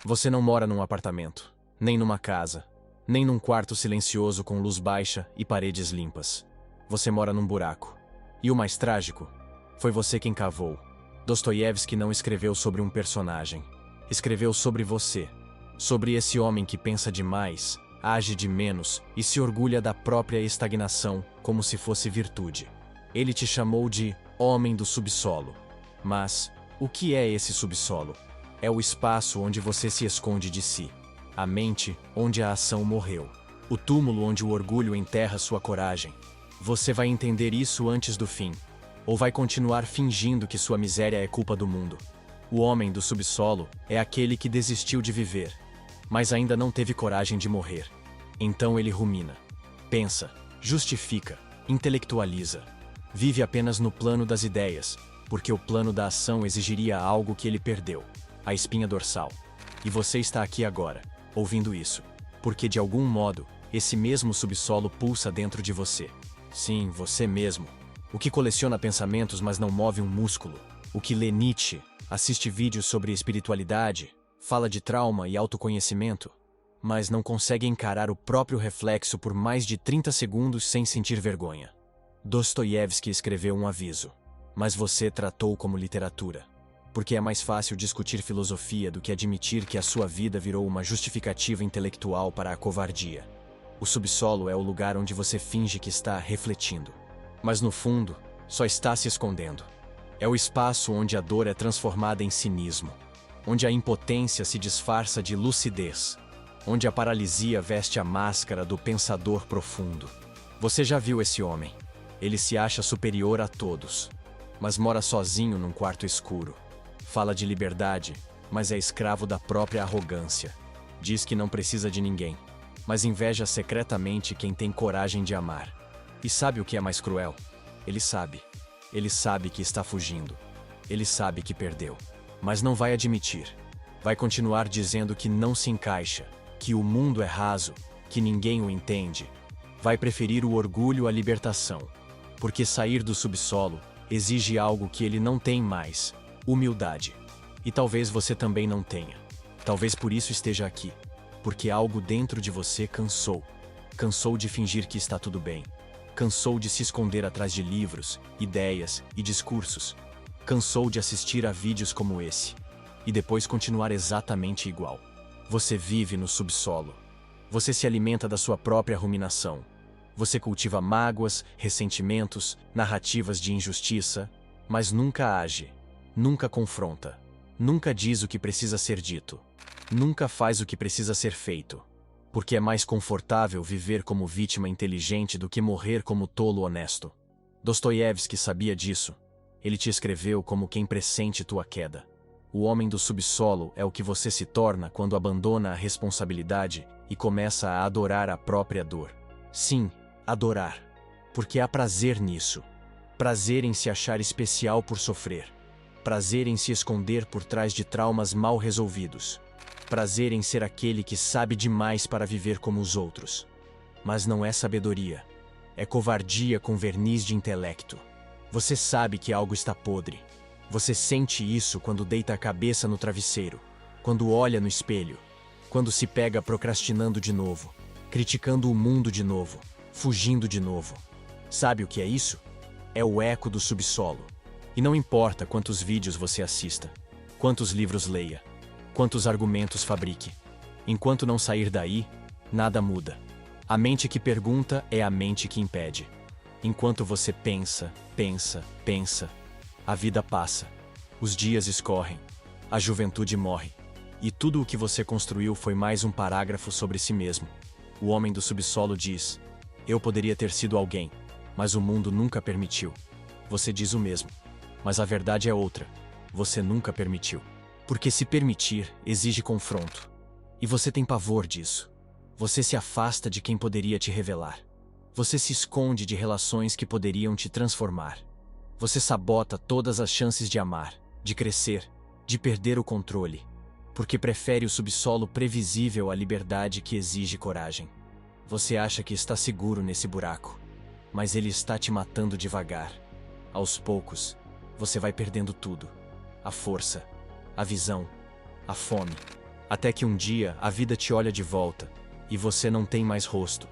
Você não mora num apartamento, nem numa casa, nem num quarto silencioso com luz baixa e paredes limpas. Você mora num buraco. E o mais trágico, foi você quem cavou. Dostoiévski não escreveu sobre um personagem. Escreveu sobre você. Sobre esse homem que pensa demais, age de menos e se orgulha da própria estagnação como se fosse virtude. Ele te chamou de homem do subsolo. Mas, o que é esse subsolo? É o espaço onde você se esconde de si. A mente onde a ação morreu. O túmulo onde o orgulho enterra sua coragem. Você vai entender isso antes do fim. Ou vai continuar fingindo que sua miséria é culpa do mundo. O homem do subsolo é aquele que desistiu de viver, mas ainda não teve coragem de morrer. Então ele rumina, pensa, justifica, intelectualiza. Vive apenas no plano das ideias, porque o plano da ação exigiria algo que ele perdeu, a espinha dorsal. E você está aqui agora, ouvindo isso, porque de algum modo, esse mesmo subsolo pulsa dentro de você. Sim, você mesmo. O que coleciona pensamentos mas não move um músculo. O que lê Nietzsche, assiste vídeos sobre espiritualidade, fala de trauma e autoconhecimento, mas não consegue encarar o próprio reflexo por mais de 30 segundos sem sentir vergonha. Dostoiévski escreveu um aviso, mas você tratou como literatura. Porque é mais fácil discutir filosofia do que admitir que a sua vida virou uma justificativa intelectual para a covardia. O subsolo é o lugar onde você finge que está refletindo, mas no fundo, só está se escondendo. É o espaço onde a dor é transformada em cinismo, onde a impotência se disfarça de lucidez, onde a paralisia veste a máscara do pensador profundo. Você já viu esse homem? Ele se acha superior a todos, mas mora sozinho num quarto escuro. Fala de liberdade, mas é escravo da própria arrogância. Diz que não precisa de ninguém, mas inveja secretamente quem tem coragem de amar. E sabe o que é mais cruel? Ele sabe. Ele sabe que está fugindo. Ele sabe que perdeu. Mas não vai admitir. Vai continuar dizendo que não se encaixa, que o mundo é raso, que ninguém o entende. Vai preferir o orgulho à libertação. Porque sair do subsolo exige algo que ele não tem mais: humildade. E talvez você também não tenha. Talvez por isso esteja aqui. Porque algo dentro de você cansou. Cansou de fingir que está tudo bem. Cansou de se esconder atrás de livros, ideias e discursos. Cansou de assistir a vídeos como esse. E depois continuar exatamente igual. Você vive no subsolo. Você se alimenta da sua própria ruminação. Você cultiva mágoas, ressentimentos, narrativas de injustiça, mas nunca age, nunca confronta, nunca diz o que precisa ser dito, nunca faz o que precisa ser feito. Porque é mais confortável viver como vítima inteligente do que morrer como tolo honesto. Dostoiévski sabia disso. Ele te escreveu como quem pressente tua queda. O homem do subsolo é o que você se torna quando abandona a responsabilidade e começa a adorar a própria dor. Sim, adorar. Porque há prazer nisso. Prazer em se achar especial por sofrer. Prazer em se esconder por trás de traumas mal resolvidos. Prazer em ser aquele que sabe demais para viver como os outros. Mas não é sabedoria. É covardia com verniz de intelecto. Você sabe que algo está podre. Você sente isso quando deita a cabeça no travesseiro, quando olha no espelho, quando se pega procrastinando de novo, criticando o mundo de novo, fugindo de novo. Sabe o que é isso? É o eco do subsolo. E não importa quantos vídeos você assista, quantos livros leia, quantos argumentos fabrique. Enquanto não sair daí, nada muda. A mente que pergunta é a mente que impede. Enquanto você pensa, a vida passa. Os dias escorrem. A juventude morre. E tudo o que você construiu foi mais um parágrafo sobre si mesmo. O homem do subsolo diz: eu poderia ter sido alguém, mas o mundo nunca permitiu. Você diz o mesmo. Mas a verdade é outra. Você nunca permitiu. Porque se permitir exige confronto. E você tem pavor disso. Você se afasta de quem poderia te revelar. Você se esconde de relações que poderiam te transformar. Você sabota todas as chances de amar, de crescer, de perder o controle. Porque prefere o subsolo previsível à liberdade que exige coragem. Você acha que está seguro nesse buraco, mas ele está te matando devagar. Aos poucos, você vai perdendo tudo. A força, a visão, a fome, Até que um dia a vida te olha de volta e você não tem mais rosto.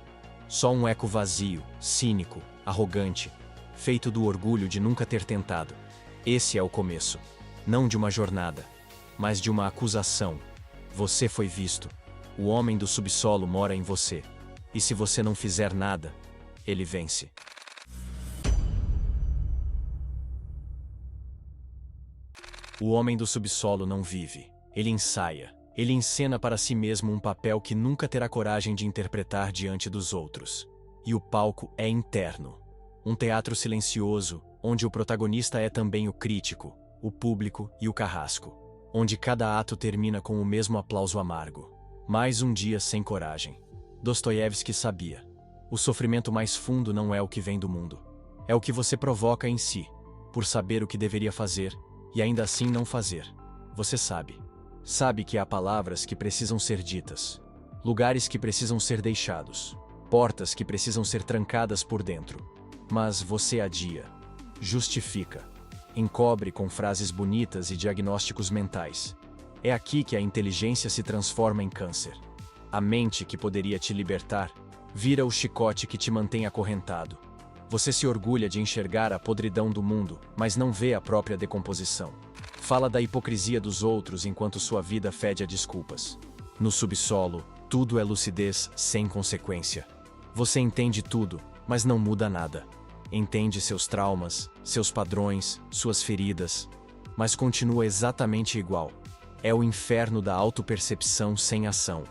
Só um eco vazio, cínico, arrogante, feito do orgulho de nunca ter tentado. Esse é o começo, não de uma jornada, mas de uma acusação. Você foi visto. O homem do subsolo mora em você. E se você não fizer nada, ele vence. O homem do subsolo não vive. Ele ensaia. Ele encena para si mesmo um papel que nunca terá coragem de interpretar diante dos outros. E o palco é interno. Um teatro silencioso, onde o protagonista é também o crítico, o público e o carrasco. Onde cada ato termina com o mesmo aplauso amargo. Mais um dia sem coragem. Dostoiévski sabia. O sofrimento mais fundo não é o que vem do mundo. É o que você provoca em si, por saber o que deveria fazer, e ainda assim não fazer. Você sabe. Sabe que há palavras que precisam ser ditas, lugares que precisam ser deixados, portas que precisam ser trancadas por dentro. Mas você adia, justifica, encobre com frases bonitas e diagnósticos mentais. É aqui que a inteligência se transforma em câncer. A mente que poderia te libertar, vira o chicote que te mantém acorrentado. Você se orgulha de enxergar a podridão do mundo, mas não vê a própria decomposição. Fala da hipocrisia dos outros enquanto sua vida fede a desculpas. No subsolo, tudo é lucidez sem consequência. Você entende tudo, mas não muda nada. Entende seus traumas, seus padrões, suas feridas, mas continua exatamente igual. É o inferno da autopercepção sem ação.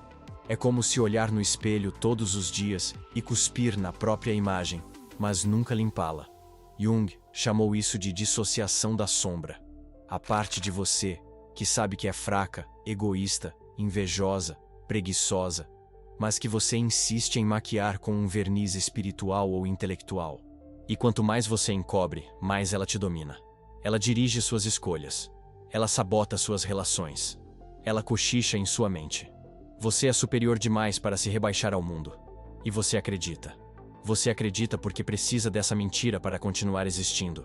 É como se olhar no espelho todos os dias e cuspir na própria imagem, mas nunca limpá-la. Jung chamou isso de dissociação da sombra. A parte de você, que sabe que é fraca, egoísta, invejosa, preguiçosa, mas que você insiste em maquiar com um verniz espiritual ou intelectual. E quanto mais você encobre, mais ela te domina. Ela dirige suas escolhas. Ela sabota suas relações. Ela cochicha em sua mente. Você é superior demais para se rebaixar ao mundo. E você acredita. Você acredita porque precisa dessa mentira para continuar existindo.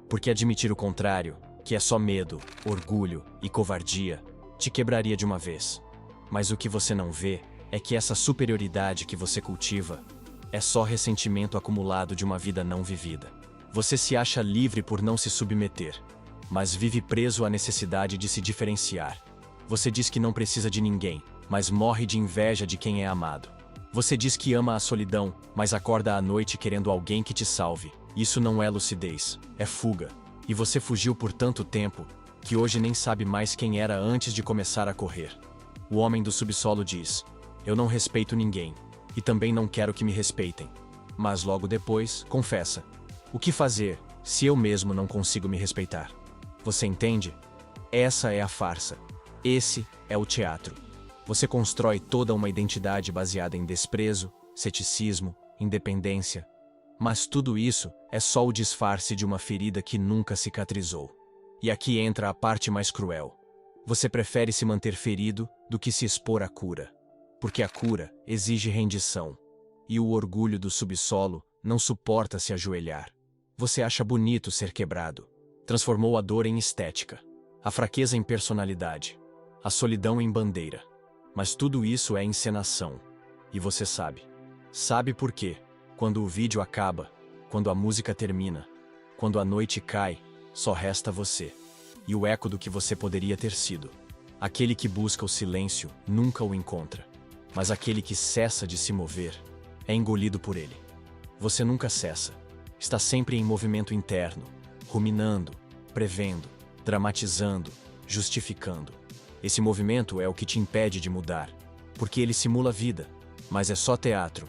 Porque admitir o contrário, que é só medo, orgulho e covardia, te quebraria de uma vez. Mas o que você não vê é que essa superioridade que você cultiva é só ressentimento acumulado de uma vida não vivida. Você se acha livre por não se submeter, mas vive preso à necessidade de se diferenciar. Você diz que não precisa de ninguém, mas morre de inveja de quem é amado. Você diz que ama a solidão, mas acorda à noite querendo alguém que te salve. Isso não é lucidez, é fuga. E você fugiu por tanto tempo, que hoje nem sabe mais quem era antes de começar a correr. O homem do subsolo diz: eu não respeito ninguém, e também não quero que me respeitem. Mas logo depois, confessa: o que fazer, se eu mesmo não consigo me respeitar? Você entende? Essa é a farsa. Esse é o teatro. Você constrói toda uma identidade baseada em desprezo, ceticismo, independência. Mas tudo isso é só o disfarce de uma ferida que nunca cicatrizou. E aqui entra a parte mais cruel. Você prefere se manter ferido do que se expor à cura. Porque a cura exige rendição. E o orgulho do subsolo não suporta se ajoelhar. Você acha bonito ser quebrado. Transformou a dor em estética. A fraqueza em personalidade. A solidão em bandeira. Mas tudo isso é encenação. E você sabe. Sabe por quê? Quando o vídeo acaba, quando a música termina, quando a noite cai, só resta você. E o eco do que você poderia ter sido. Aquele que busca o silêncio nunca o encontra. Mas aquele que cessa de se mover é engolido por ele. Você nunca cessa. Está sempre em movimento interno, ruminando, prevendo, dramatizando, justificando. Esse movimento é o que te impede de mudar, porque ele simula a vida, mas é só teatro.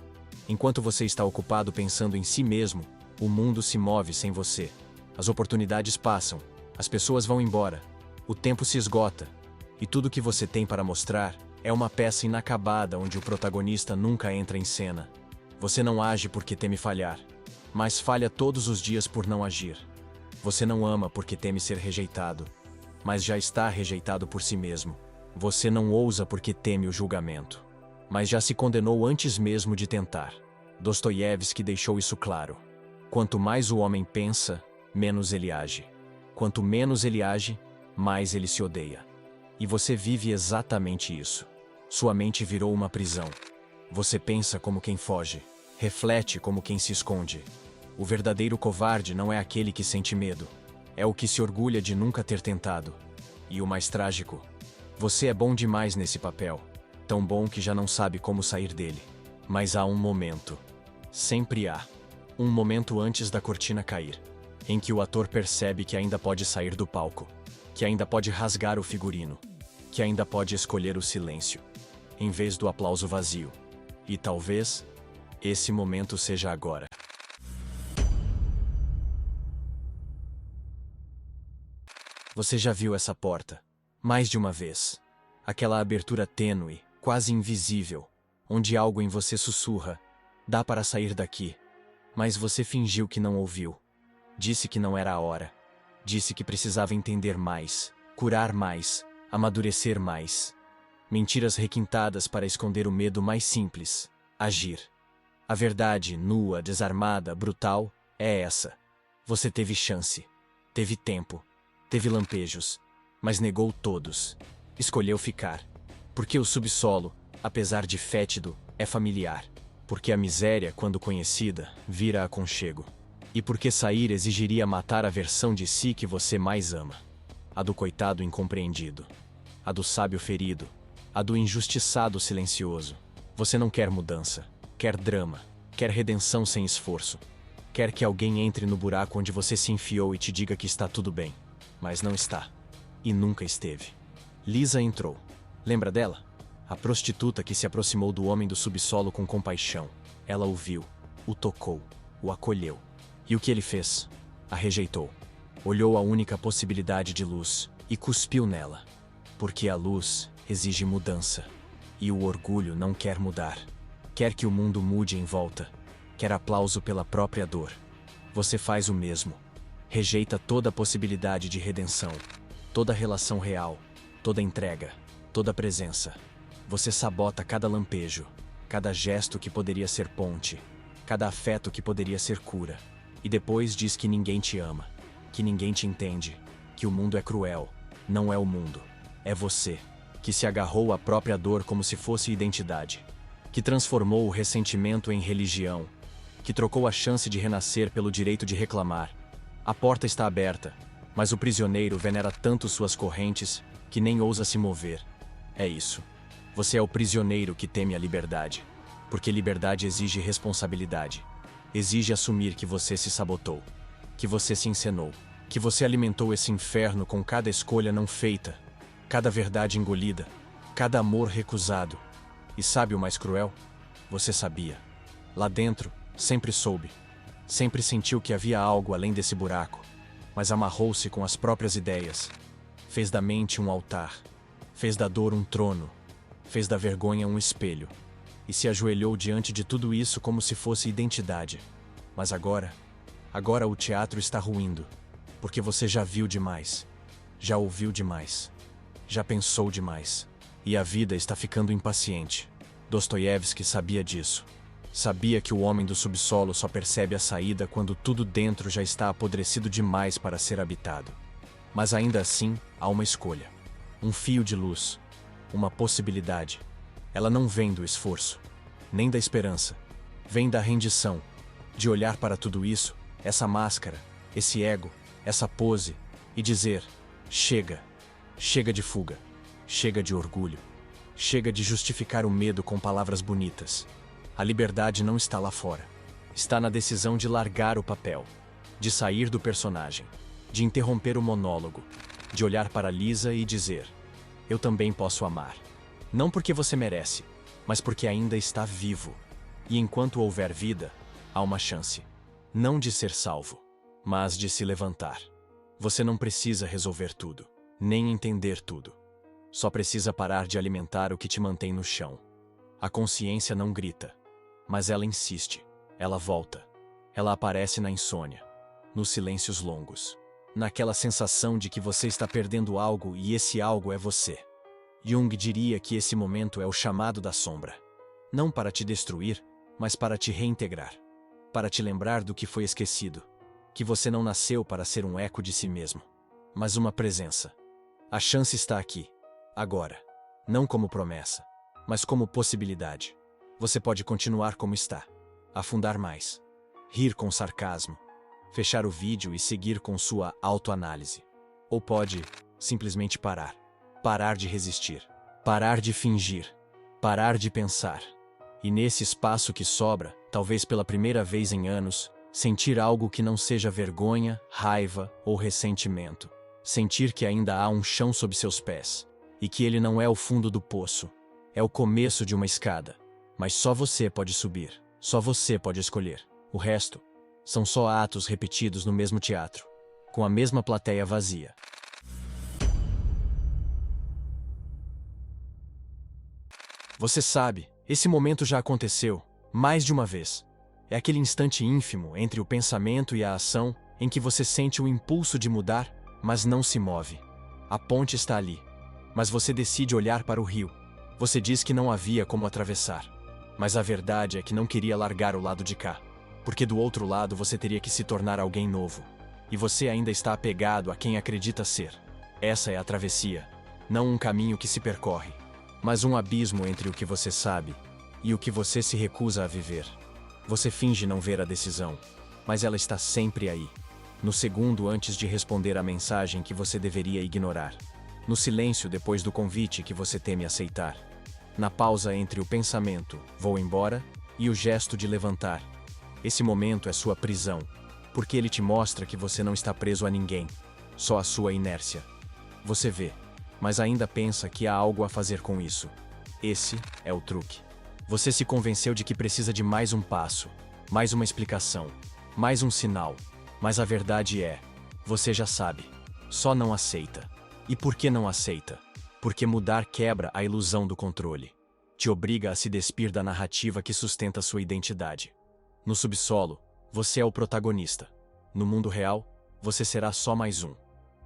Enquanto você está ocupado pensando em si mesmo, o mundo se move sem você. As oportunidades passam, as pessoas vão embora, o tempo se esgota, e tudo que você tem para mostrar é uma peça inacabada onde o protagonista nunca entra em cena. Você não age porque teme falhar, mas falha todos os dias por não agir. Você não ama porque teme ser rejeitado, mas já está rejeitado por si mesmo. Você não ousa porque teme o julgamento, mas já se condenou antes mesmo de tentar. Dostoiévski deixou isso claro. Quanto mais o homem pensa, menos ele age. Quanto menos ele age, mais ele se odeia. E você vive exatamente isso. Sua mente virou uma prisão. Você pensa como quem foge, reflete como quem se esconde. O verdadeiro covarde não é aquele que sente medo, é o que se orgulha de nunca ter tentado. E o mais trágico, você é bom demais nesse papel, tão bom que já não sabe como sair dele. Mas há um momento, sempre há, um momento antes da cortina cair, em que o ator percebe que ainda pode sair do palco, que ainda pode rasgar o figurino, que ainda pode escolher o silêncio, em vez do aplauso vazio. E talvez esse momento seja agora. Você já viu essa porta? Mais de uma vez. Aquela abertura tênue, quase invisível, onde algo em você sussurra: dá para sair daqui. Mas você fingiu que não ouviu. Disse que não era a hora. Disse que precisava entender mais, curar mais, amadurecer mais. Mentiras requintadas para esconder o medo mais simples: agir. A verdade, nua, desarmada, brutal, é essa. Você teve chance. Teve tempo. Teve lampejos. Mas negou todos. Escolheu ficar. Porque o subsolo, apesar de fétido, é familiar. Porque a miséria, quando conhecida, vira aconchego. E porque sair exigiria matar a versão de si que você mais ama. A do coitado incompreendido. A do sábio ferido. A do injustiçado silencioso. Você não quer mudança. Quer drama. Quer redenção sem esforço. Quer que alguém entre no buraco onde você se enfiou e te diga que está tudo bem. Mas não está. E nunca esteve. Lisa entrou. Lembra dela? A prostituta que se aproximou do homem do subsolo com compaixão. Ela o viu, o tocou, o acolheu. E o que ele fez? A rejeitou. Olhou a única possibilidade de luz e cuspiu nela. Porque a luz exige mudança. E o orgulho não quer mudar. Quer que o mundo mude em volta. Quer aplauso pela própria dor. Você faz o mesmo. Rejeita toda a possibilidade de redenção. Toda relação real. Toda entrega. Toda presença. Você sabota cada lampejo, cada gesto que poderia ser ponte, cada afeto que poderia ser cura. E depois diz que ninguém te ama, que ninguém te entende, que o mundo é cruel. Não é o mundo, é você, que se agarrou à própria dor como se fosse identidade, que transformou o ressentimento em religião, que trocou a chance de renascer pelo direito de reclamar. A porta está aberta, mas o prisioneiro venera tanto suas correntes que nem ousa se mover. É isso. Você é o prisioneiro que teme a liberdade, porque liberdade exige responsabilidade. Exige assumir que você se sabotou, que você se encenou, que você alimentou esse inferno com cada escolha não feita, cada verdade engolida, cada amor recusado. E sabe o mais cruel? Você sabia. Lá dentro, sempre soube. Sempre sentiu que havia algo além desse buraco, mas amarrou-se com as próprias ideias. Fez da mente um altar, fez da dor um trono, fez da vergonha um espelho, e se ajoelhou diante de tudo isso como se fosse identidade. Mas agora o teatro está ruindo, porque você já viu demais, já ouviu demais, já pensou demais, e a vida está ficando impaciente. Dostoiévski sabia disso. Sabia que o homem do subsolo só percebe a saída quando tudo dentro já está apodrecido demais para ser habitado. Mas ainda assim, há uma escolha. Um fio de luz. Uma possibilidade. Ela não vem do esforço, nem da esperança. Vem da rendição, de olhar para tudo isso, essa máscara, esse ego, essa pose, e dizer: chega. Chega de fuga. Chega de orgulho. Chega de justificar o medo com palavras bonitas. A liberdade não está lá fora. Está na decisão de largar o papel, de sair do personagem, de interromper o monólogo, de olhar para Lisa e dizer: eu também posso amar. Não porque você merece, mas porque ainda está vivo. E enquanto houver vida, há uma chance. Não de ser salvo, mas de se levantar. Você não precisa resolver tudo, nem entender tudo. Só precisa parar de alimentar o que te mantém no chão. A consciência não grita, mas ela insiste. Ela volta. Ela aparece na insônia, nos silêncios longos, naquela sensação de que você está perdendo algo e esse algo é você. Jung diria que esse momento é o chamado da sombra. Não para te destruir, mas para te reintegrar. Para te lembrar do que foi esquecido. Que você não nasceu para ser um eco de si mesmo, mas uma presença. A chance está aqui. agora. Não como promessa, mas como possibilidade. Você pode continuar como está, afundar mais, rir com sarcasmo, fechar o vídeo e seguir com sua autoanálise. Ou pode simplesmente parar. Parar de resistir, parar de fingir, parar de pensar. E nesse espaço que sobra, talvez pela primeira vez em anos, sentir algo que não seja vergonha, raiva ou ressentimento. Sentir que ainda há um chão sob seus pés, e que ele não é o fundo do poço, é o começo de uma escada. Mas só você pode subir, só você pode escolher. O resto são só atos repetidos no mesmo teatro, com a mesma plateia vazia. Você sabe, esse momento já aconteceu, mais de uma vez. É aquele instante ínfimo entre o pensamento e a ação em que você sente o impulso de mudar, mas não se move. A ponte está ali, mas você decide olhar para o rio. Você diz que não havia como atravessar, mas a verdade é que não queria largar o lado de cá, porque do outro lado você teria que se tornar alguém novo. E você ainda está apegado a quem acredita ser. Essa é a travessia, não um caminho que se percorre, mas um abismo entre o que você sabe e o que você se recusa a viver. Você finge não ver a decisão, mas ela está sempre aí, no segundo antes de responder à mensagem que você deveria ignorar, no silêncio depois do convite que você teme aceitar, na pausa entre o pensamento, vou embora, e o gesto de levantar. Esse momento é sua prisão, porque ele te mostra que você não está preso a ninguém, só a sua inércia. Você vê, mas ainda pensa que há algo a fazer com isso. Esse é o truque. Você se convenceu de que precisa de mais um passo, mais uma explicação, mais um sinal. Mas a verdade é, você já sabe, só não aceita. E por que não aceita? Porque mudar quebra a ilusão do controle. Te obriga a se despir da narrativa que sustenta sua identidade. No subsolo, você é o protagonista. No mundo real, você será só mais um.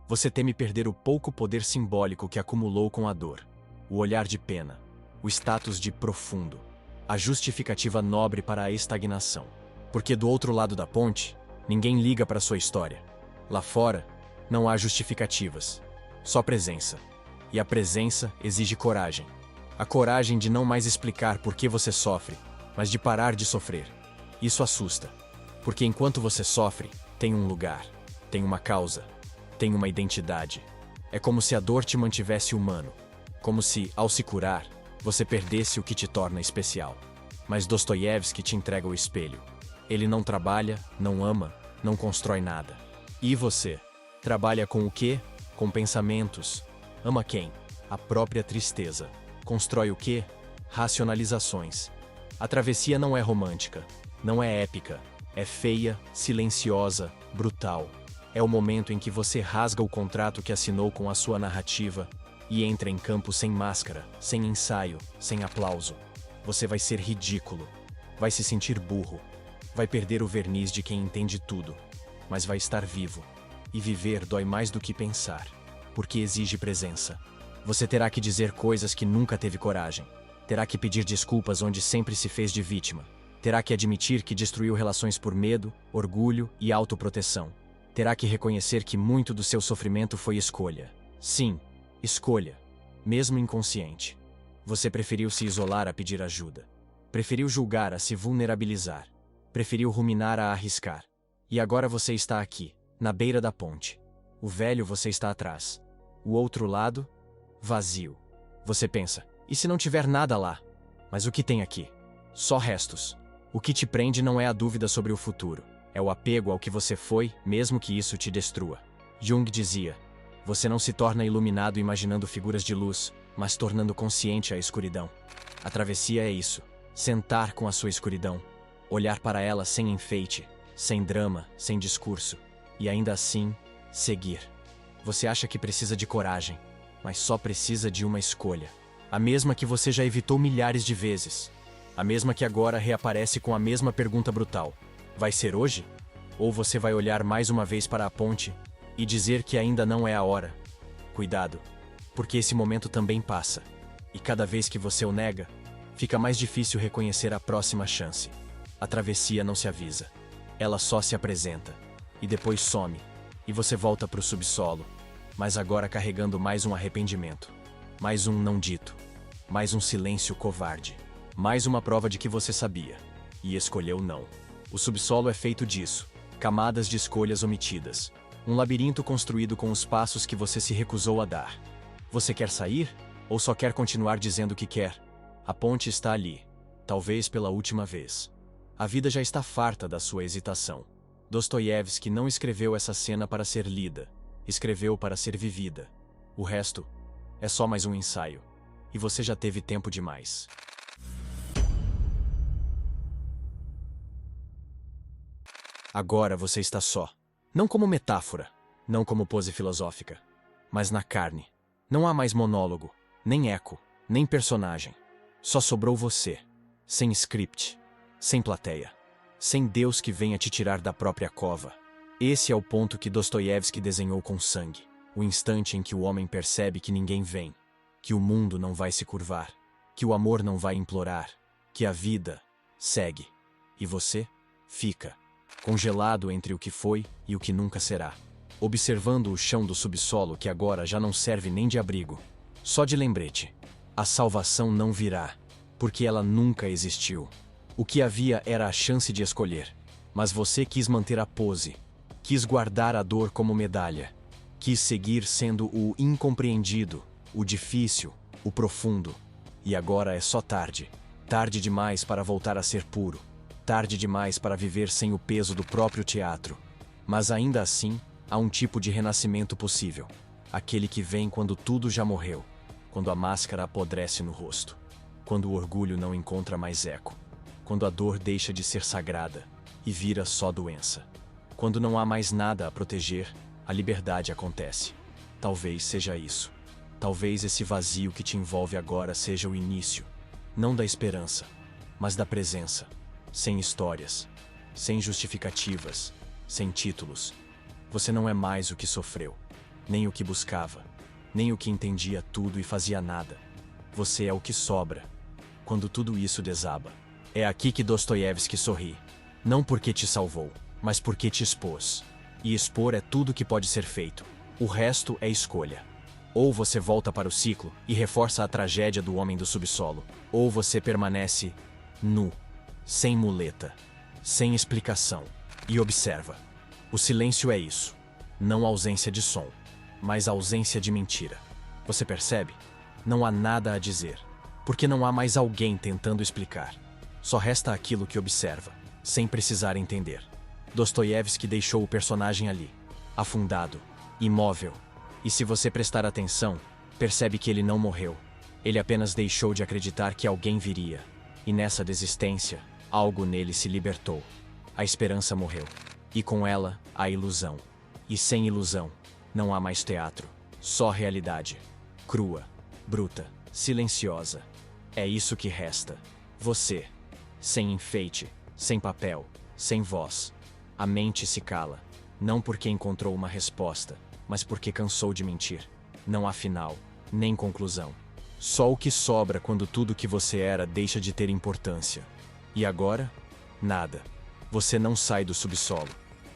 Você teme perder o pouco poder simbólico que acumulou com a dor, o olhar de pena, o status de profundo, a justificativa nobre para a estagnação. Porque do outro lado da ponte, ninguém liga para sua história. Lá fora, não há justificativas, só presença. E a presença exige coragem. A coragem de não mais explicar por que você sofre, mas de parar de sofrer. Isso assusta, porque enquanto você sofre, tem um lugar, tem uma causa, tem uma identidade. É como se a dor te mantivesse humano, como se, ao se curar, você perdesse o que te torna especial. Mas Dostoiévski te entrega o espelho. Ele não trabalha, não ama, não constrói nada. E você? Trabalha com o quê? Com pensamentos. Ama quem? A própria tristeza. Constrói o quê? Racionalizações. A travessia não é romântica, não é épica, é feia, silenciosa, brutal. É o momento em que você rasga o contrato que assinou com a sua narrativa e entra em campo sem máscara, sem ensaio, sem aplauso. Você vai ser ridículo, vai se sentir burro, vai perder o verniz de quem entende tudo, mas vai estar vivo. E viver dói mais do que pensar, porque exige presença. Você terá que dizer coisas que nunca teve coragem. Terá que pedir desculpas onde sempre se fez de vítima. Terá que admitir que destruiu relações por medo, orgulho e autoproteção. Terá que reconhecer que muito do seu sofrimento foi escolha. Sim, escolha, mesmo inconsciente. Você preferiu se isolar a pedir ajuda. Preferiu julgar a se vulnerabilizar. Preferiu ruminar a arriscar. E agora você está aqui, na beira da ponte. O velho você está atrás. O outro lado, vazio. Você pensa, e se não tiver nada lá? Mas o que tem aqui? Só restos. O que te prende não é a dúvida sobre o futuro. É o apego ao que você foi, mesmo que isso te destrua. Jung dizia, você não se torna iluminado imaginando figuras de luz, mas tornando consciente a escuridão. A travessia é isso. Sentar com a sua escuridão. Olhar para ela sem enfeite, sem drama, sem discurso. E ainda assim, seguir. Você acha que precisa de coragem, mas só precisa de uma escolha. A mesma que você já evitou milhares de vezes. A mesma que agora reaparece com a mesma pergunta brutal. Vai ser hoje? Ou você vai olhar mais uma vez para a ponte e dizer que ainda não é a hora? Cuidado, porque esse momento também passa. E cada vez que você o nega, fica mais difícil reconhecer a próxima chance. A travessia não se avisa. Ela só se apresenta. E depois some. E você volta para o subsolo. Mas agora carregando mais um arrependimento. Mais um não dito. Mais um silêncio covarde. Mais uma prova de que você sabia. E escolheu não. O subsolo é feito disso. Camadas de escolhas omitidas. Um labirinto construído com os passos que você se recusou a dar. Você quer sair? Ou só quer continuar dizendo que quer? A ponte está ali. Talvez pela última vez. A vida já está farta da sua hesitação. Dostoiévski não escreveu essa cena para ser lida. Escreveu para ser vivida. O resto é só mais um ensaio. E você já teve tempo demais. Agora você está só. Não como metáfora, não como pose filosófica, mas na carne. Não há mais monólogo, nem eco, nem personagem. Só sobrou você, sem script, sem plateia, sem Deus que venha te tirar da própria cova. Esse é o ponto que Dostoiévski desenhou com sangue. O instante em que o homem percebe que ninguém vem, que o mundo não vai se curvar, que o amor não vai implorar, que a vida segue. E você fica, congelado entre o que foi e o que nunca será, observando o chão do subsolo que agora já não serve nem de abrigo, só de lembrete. A salvação não virá, porque ela nunca existiu. O que havia era a chance de escolher, mas você quis manter a pose, quis guardar a dor como medalha, quis seguir sendo o incompreendido, o difícil, o profundo. E agora é só tarde. Tarde demais para voltar a ser puro. Tarde demais para viver sem o peso do próprio teatro. Mas ainda assim, há um tipo de renascimento possível. Aquele que vem quando tudo já morreu. Quando a máscara apodrece no rosto. Quando o orgulho não encontra mais eco. Quando a dor deixa de ser sagrada e vira só doença. Quando não há mais nada a proteger, a liberdade acontece. Talvez seja isso. Talvez esse vazio que te envolve agora seja o início, não da esperança, mas da presença. Sem histórias, sem justificativas, sem títulos. Você não é mais o que sofreu, nem o que buscava, nem o que entendia tudo e fazia nada. Você é o que sobra, quando tudo isso desaba. É aqui que Dostoiévski sorri, não porque te salvou, mas porque te expôs. E expor é tudo que pode ser feito. O resto é escolha. Ou você volta para o ciclo e reforça a tragédia do homem do subsolo, ou você permanece nu, sem muleta, sem explicação. E observa. O silêncio é isso. Não ausência de som, mas ausência de mentira. Você percebe? Não há nada a dizer, porque não há mais alguém tentando explicar. Só resta aquilo que observa, sem precisar entender. Dostoiévski deixou o personagem ali, afundado, imóvel. E se você prestar atenção, percebe que ele não morreu. Ele apenas deixou de acreditar que alguém viria. E nessa desistência, algo nele se libertou. A esperança morreu. E com ela, a ilusão. E sem ilusão, não há mais teatro. Só realidade. Crua, bruta, silenciosa. É isso que resta. Você. Sem enfeite, sem papel, sem voz. A mente se cala. Não porque encontrou uma resposta, mas porque cansou de mentir. Não há final, nem conclusão. Só o que sobra quando tudo que você era deixa de ter importância. E agora? Nada. Você não sai do subsolo.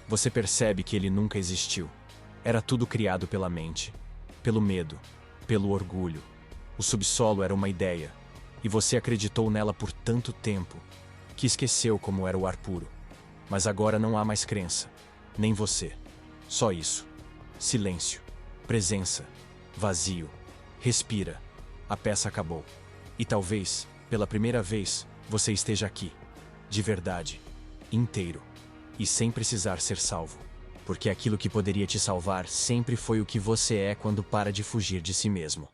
Você percebe que ele nunca existiu. Era tudo criado pela mente, pelo medo, pelo orgulho. O subsolo era uma ideia, e você acreditou nela por tanto tempo, que esqueceu como era o ar puro. Mas agora não há mais crença, nem você. Só isso. Silêncio, presença, vazio. Respira. A peça acabou. E talvez, pela primeira vez, você esteja aqui. De verdade. Inteiro. E sem precisar ser salvo. Porque aquilo que poderia te salvar sempre foi o que você é quando para de fugir de si mesmo.